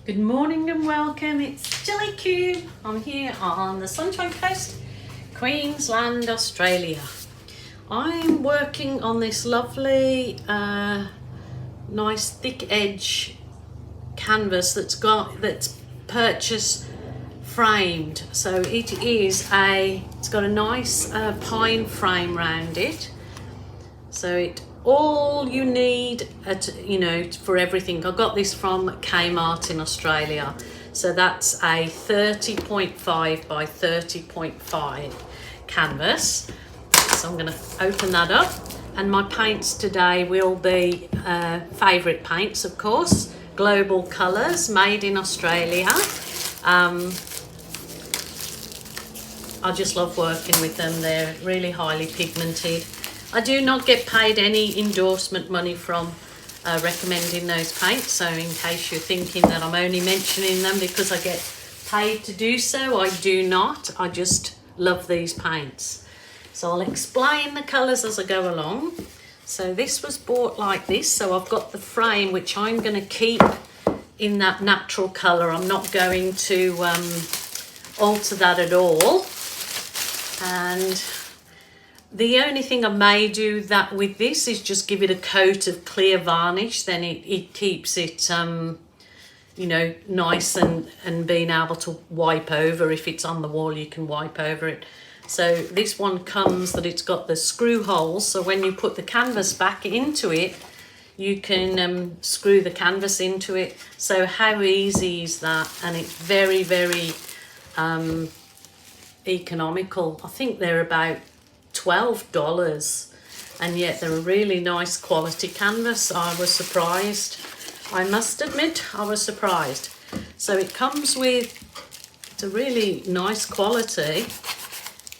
Good morning and welcome, it's Jelly Cube. I'm here on the Sunshine Coast, Queensland, Australia. I'm working on this lovely, nice thick edge canvas that's purchase framed. So it's got a nice pine frame round it. So all you need for everything. I got this from Kmart in Australia. So that's a 30.5 by 30.5 canvas. So I'm going to open that up, and my paints today will be favourite paints, of course, global colours made in Australia. I just love working with them. They're really highly pigmented. I do not get paid any endorsement money from recommending those paints, so in case you're thinking that I'm only mentioning them because I get paid to do so, I do not. I just love these paints. So I'll explain the colours as I go along. So this was bought like this, so I've got the frame which I'm going to keep in that natural colour. I'm not going to alter that at all. And the only thing I may do that with this is just give it a coat of clear varnish. Then it keeps it, nice and being able to wipe over. If it's on the wall, you can wipe over it. So this one comes that it's got the screw holes. So when you put the canvas back into it, you can screw the canvas into it. So how easy is that? And it's very, very economical. I think they're about $12, and yet they're a really nice quality canvas. I was surprised. I must admit, I was surprised. So it comes with, it's a really nice quality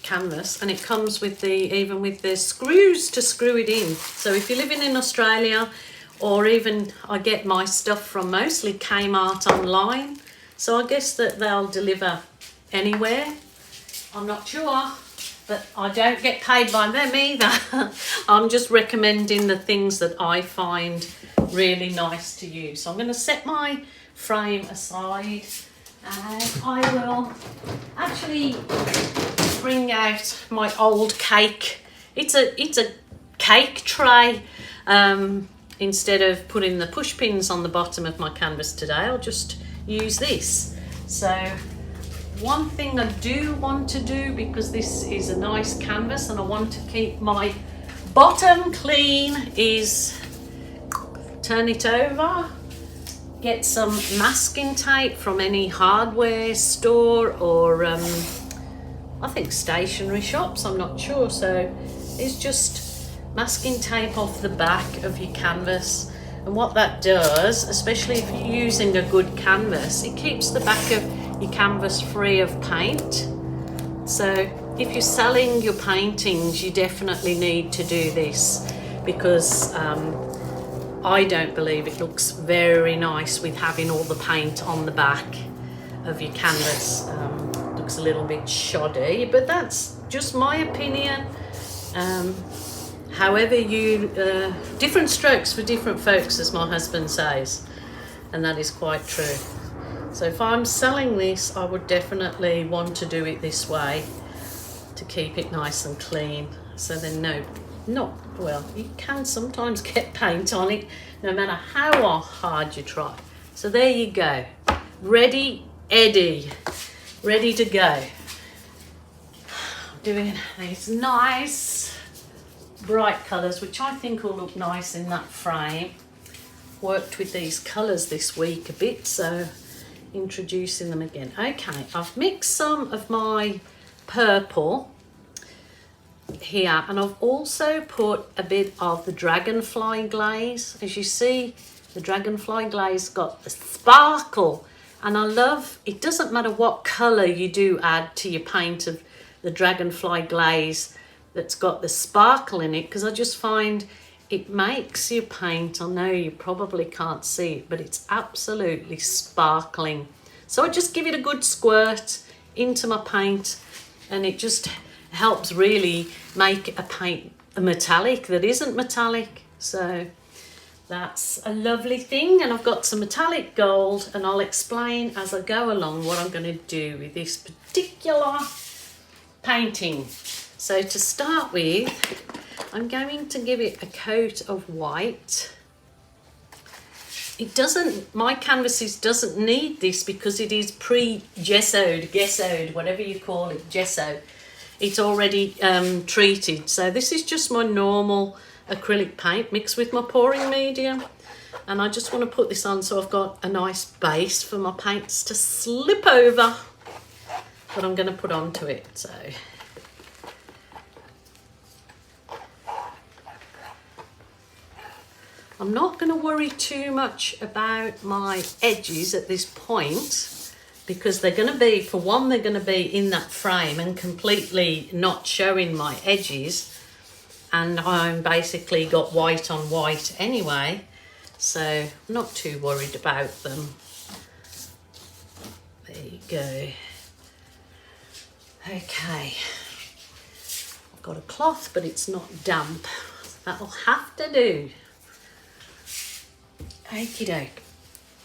canvas, and it comes with even with the screws to screw it in. So if you're living in Australia, or even I get my stuff from mostly Kmart online, so I guess that they'll deliver anywhere. I'm not sure, but I don't get paid by them either. I'm just recommending the things that I find really nice to use. So I'm going to set my frame aside, and I will actually bring out my old cake. It's a cake tray. Instead of putting the push pins on the bottom of my canvas today, I'll just use this. So one thing I do want to do, because this is a nice canvas and I want to keep my bottom clean, is turn it over, get some masking tape from any hardware store or I think stationery shops, I'm not sure. So it's just masking tape off the back of your canvas. And what that does, especially if you're using a good canvas, it keeps the back of your canvas free of paint. So if you're selling your paintings, you definitely need to do this, because I don't believe it looks very nice with having all the paint on the back of your canvas. Looks a little bit shoddy, but that's just my opinion. However different strokes for different folks, as my husband says, and that is quite true. So if I'm selling this, I would definitely want to do it this way to keep it nice and clean. So then you can sometimes get paint on it, no matter how hard you try. So there you go. Ready, Eddie. Ready to go. I'm doing these nice bright colours, which I think will look nice in that frame. Worked with these colours this week a bit, so introducing them again. Okay, I've mixed some of my purple here, and I've also put a bit of the dragonfly glaze. As you see, the dragonfly glaze got the sparkle, and I love, it doesn't matter what colour you do add to your paint of the dragonfly glaze that's got the sparkle in it, because I just find it makes your paint, I know you probably can't see it, but it's absolutely sparkling. So I just give it a good squirt into my paint, and it just helps really make a paint a metallic that isn't metallic. So That's a lovely thing, and I've got some metallic gold, and I'll explain as I go along what I'm going to do with this particular painting. So to start with, I'm going to give it a coat of white. It doesn't, my canvases doesn't need this because it is gessoed, whatever you call it, gesso. It's already treated. So this is just my normal acrylic paint mixed with my pouring medium. And I just want to put this on so I've got a nice base for my paints to slip over. But I'm going to put onto it, so. I'm not going to worry too much about my edges at this point because they're going to be, for one, they're going to be in that frame and completely not showing my edges, and I'm basically got white on white anyway, so I'm not too worried about them. There you go. Okay, I've got a cloth but it's not damp, that'll have to do. Okie doke.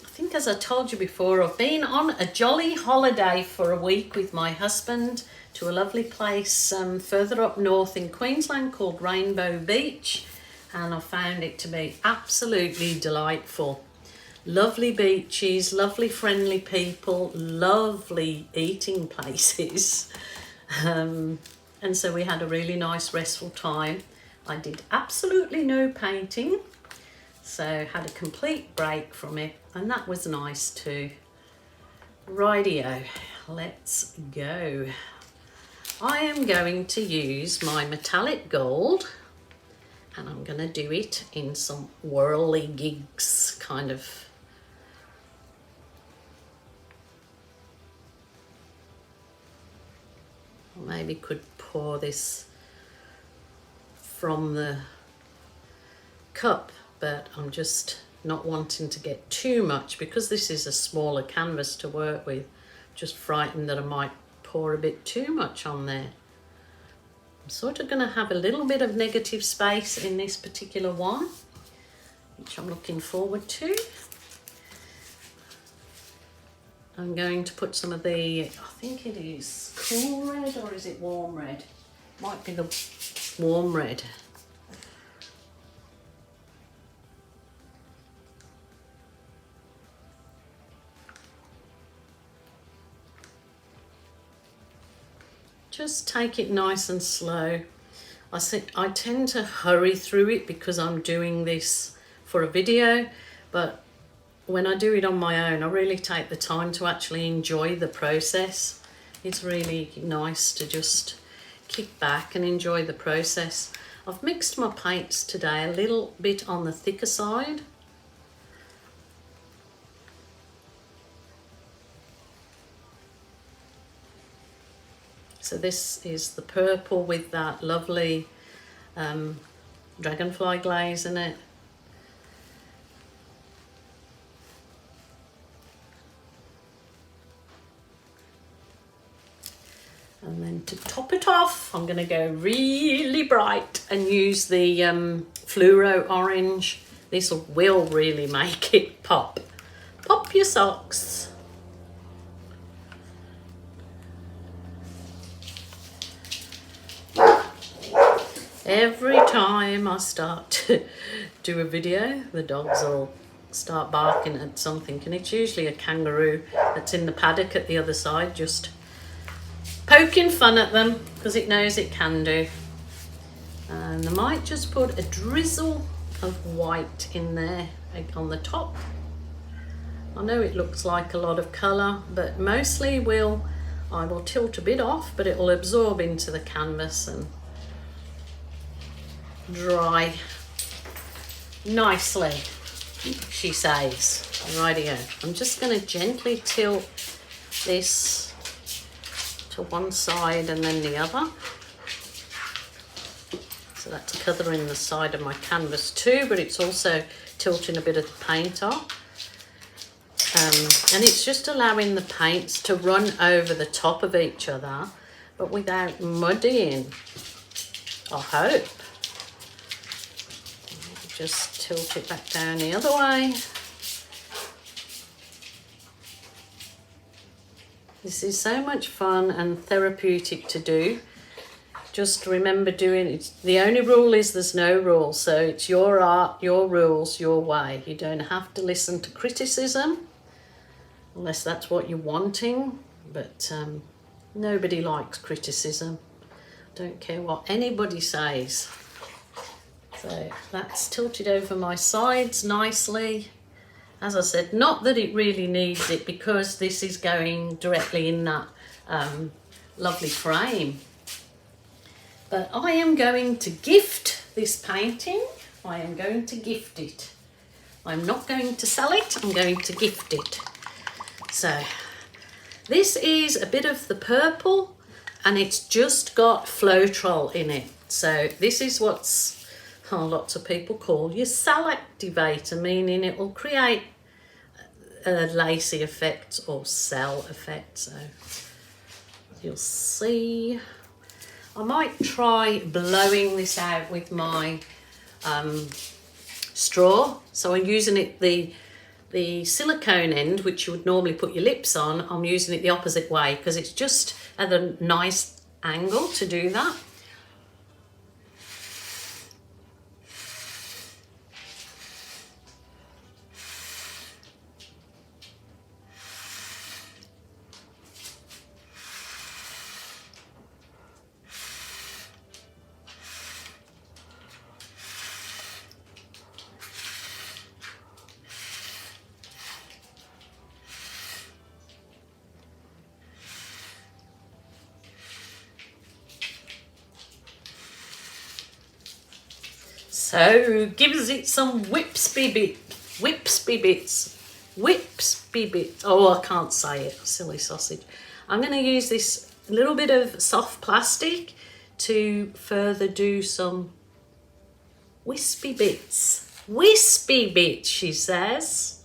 I think, as I told you before, I've been on a jolly holiday for a week with my husband to a lovely place further up north in Queensland called Rainbow Beach, and I found it to be absolutely delightful. Lovely beaches, lovely friendly people, lovely eating places, and so we had a really nice restful time. I did absolutely no painting, so had a complete break from it, and that was nice too. Rightio, let's go. I am going to use my metallic gold, and I'm going to do it in some whirligigs kind of. Maybe could pour this from the cup, but I'm just not wanting to get too much because this is a smaller canvas to work with. Just frightened that I might pour a bit too much on there. I'm sort of going to have a little bit of negative space in this particular one, which I'm looking forward to. I'm going to put some of the, I think it is cool red, or is it warm red? Might be the warm red. Just take it nice and slow. I tend to hurry through it because I'm doing this for a video, but when I do it on my own, I really take the time to actually enjoy the process. It's really nice to just kick back and enjoy the process. I've mixed my paints today a little bit on the thicker side. So this is the purple with that lovely dragonfly glaze in it. And then to top it off, I'm going to go really bright and use the fluoro orange. This will really make it pop. Pop your socks. Every time I start to do a video, the dogs will start barking at something, and it's usually a kangaroo that's in the paddock at the other side, just poking fun at them because it knows it can do. And I might just put a drizzle of white in there on the top. I know it looks like a lot of colour, but mostly I will tilt a bit off, but it will absorb into the canvas and dry nicely, she says. Rightio. I'm just going to gently tilt this to one side and then the other. So that's covering the side of my canvas too, but it's also tilting a bit of the paint off. And it's just allowing the paints to run over the top of each other, but without muddying, I hope. Just tilt it back down the other way. This is so much fun and therapeutic to do. Just remember doing it. The only rule is there's no rule. So it's your art, your rules, your way. You don't have to listen to criticism unless that's what you're wanting. But nobody likes criticism. Don't care what anybody says. So that's tilted over my sides nicely. As I said, not that it really needs it because this is going directly in that lovely frame. But I am going to gift this painting. I am going to gift it. I'm not going to sell it, I'm going to gift it. So this is a bit of the purple and it's just got Floetrol in it. So this is what's lots of people call your cell activator, meaning it will create a lacy effect or cell effect. So you'll see. I might try blowing this out with my straw. So I'm using it the silicone end, which you would normally put your lips on. I'm using it the opposite way because it's just at a nice angle to do that. So gives it some whipsby bits. Oh, I can't say it, silly sausage. I'm going to use this little bit of soft plastic to further do some wispy bits. Wispy bits, she says.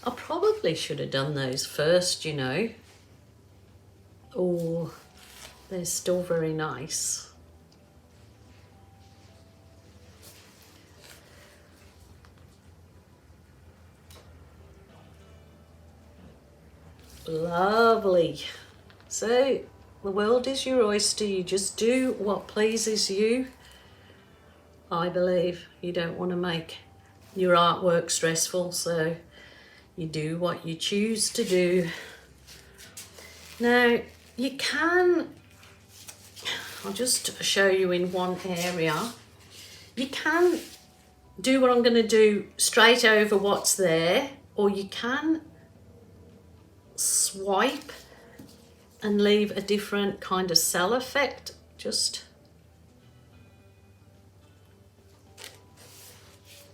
I probably should have done those first, you know. Oh, they're still very nice. Lovely. So the world is your oyster. You just do what pleases you. I believe you don't want to make your artwork stressful, so you do what you choose to do. Now you can, I'll just show you in one area, you can do what I'm going to do straight over what's there, or you can swipe and leave a different kind of cell effect. Just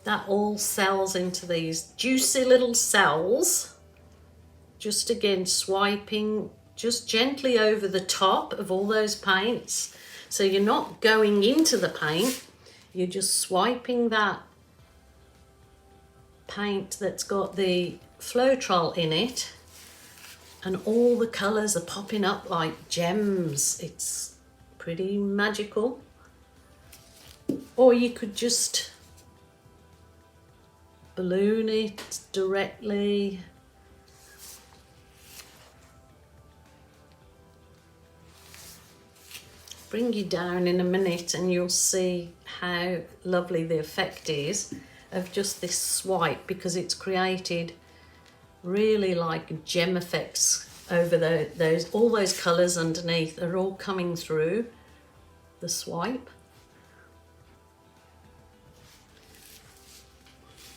that all cells into these juicy little cells. Just again swiping just gently over the top of all those paints, so you're not going into the paint, you're just swiping that paint that's got the Floetrol in it, and all the colours are popping up like gems. It's pretty magical. Or you could just balloon it directly. Bring you down in a minute and you'll see how lovely the effect is of just this swipe, because it's created really like gem effects over all those colours underneath are all coming through the swipe.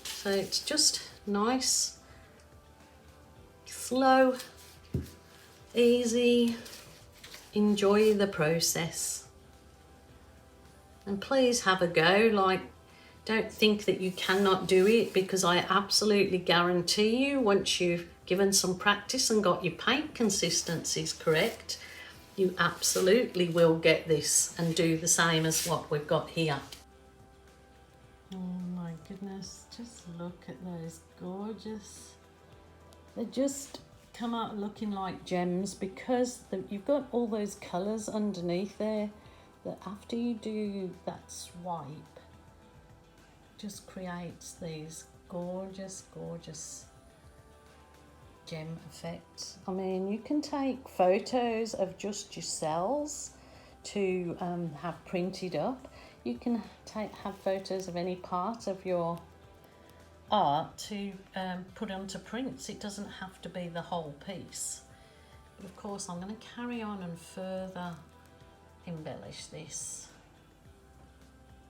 So it's just nice, slow, easy. Enjoy the process. And please have a go. Like, don't think that you cannot do it, because I absolutely guarantee you, once you've given some practice and got your paint consistencies correct, you absolutely will get this and do the same as what we've got here. Oh my goodness, just look at those gorgeous. They just come out looking like gems, because you've got all those colours underneath there that after you do that swipe, just creates these gorgeous, gorgeous gem effects. I mean, you can take photos of just your cells to have printed up. You can have photos of any part of your art to put onto prints. It doesn't have to be the whole piece. But of course, I'm going to carry on and further embellish this.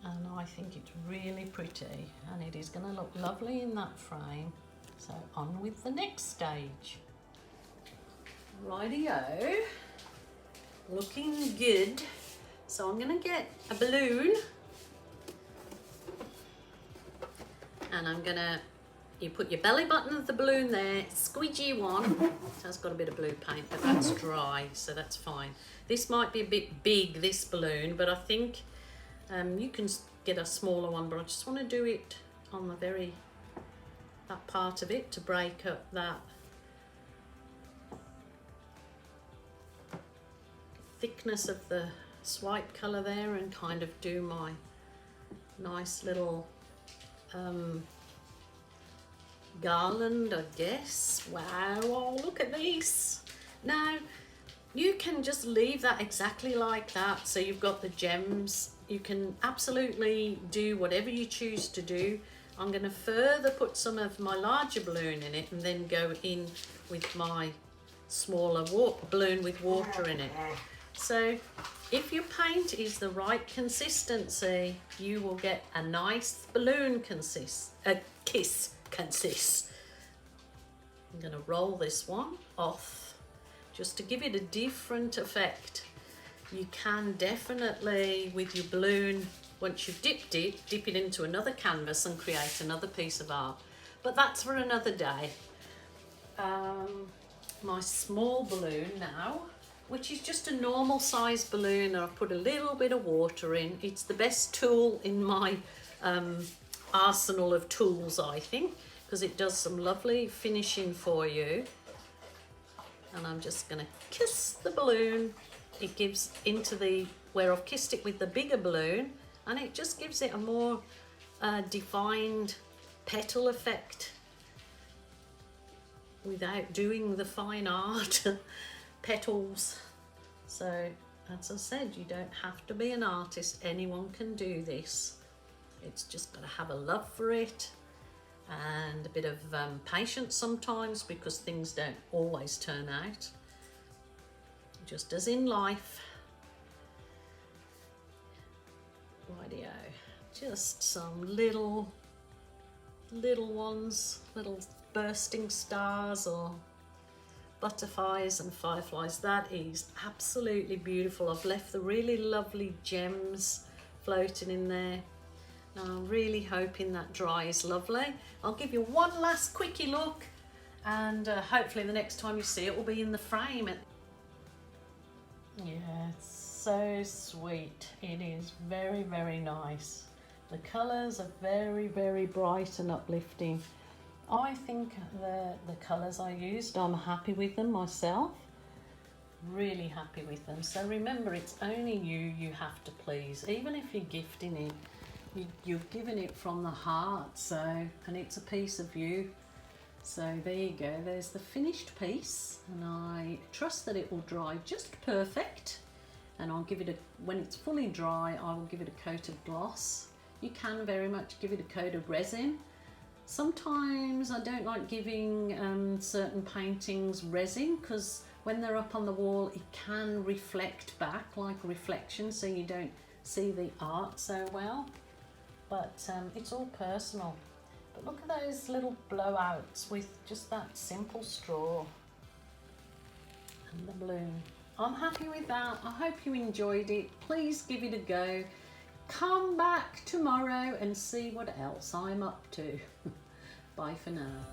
And I think it's really pretty, and it is going to look lovely in that frame. So on with the next stage. Rightio, looking good. So I'm going to get a balloon, and I'm going to, you put your belly button of the balloon there, squeegee one. It has got a bit of blue paint, but that's dry, so that's fine. This might be a bit big, this balloon, but I think you can get a smaller one, but I just want to do it on the that part of it to break up that thickness of the swipe colour there, and kind of do my nice little garland, I guess. Wow, oh, look at these. Now you can just leave that exactly like that, so you've got the gems. You can absolutely do whatever you choose to do. I'm going to further put some of my larger balloon in it, and then go in with my smaller balloon with water in it. So if your paint is the right consistency, you will get a nice balloon kiss consist. I'm going to roll this one off just to give it a different effect. You can definitely, with your balloon, once you've dipped it, dip it into another canvas and create another piece of art. But that's for another day. My small balloon now, which is just a normal size balloon, and I've put a little bit of water in. It's the best tool in my arsenal of tools, I think, because it does some lovely finishing for you. And I'm just going to kiss the balloon. It gives into the, where I've kissed it with the bigger balloon, and it just gives it a more defined petal effect without doing the fine art petals. So as I said, you don't have to be an artist, anyone can do this. It's just got to have a love for it and a bit of patience sometimes, because things don't always turn out, just as in life. Rightio, just some little ones, little bursting stars or butterflies and fireflies. That is absolutely beautiful. I've left the really lovely gems floating in there. Now I'm really hoping that dries lovely. I'll give you one last quickie look, and hopefully the next time you see it will be in the frame. Yeah, it's so sweet. It is very, very nice. The colours are very, very bright and uplifting. I think the colours I used, I'm happy with them myself. Really happy with them. So remember, it's only you have to please. Even if you're gifting it, you're giving it from the heart. So, and it's a piece of you. So there you go, there's the finished piece, and I trust that it will dry just perfect. And I'll give it a, when it's fully dry, I will give it a coat of gloss. You can very much give it a coat of resin. Sometimes I don't like giving certain paintings resin, because when they're up on the wall it can reflect back, like a reflection, so you don't see the art so well. But it's all personal. But look at those little blowouts with just that simple straw and the balloon. I'm happy with that. I hope you enjoyed it. Please give it a go. Come back tomorrow and see what else I'm up to. Bye for now.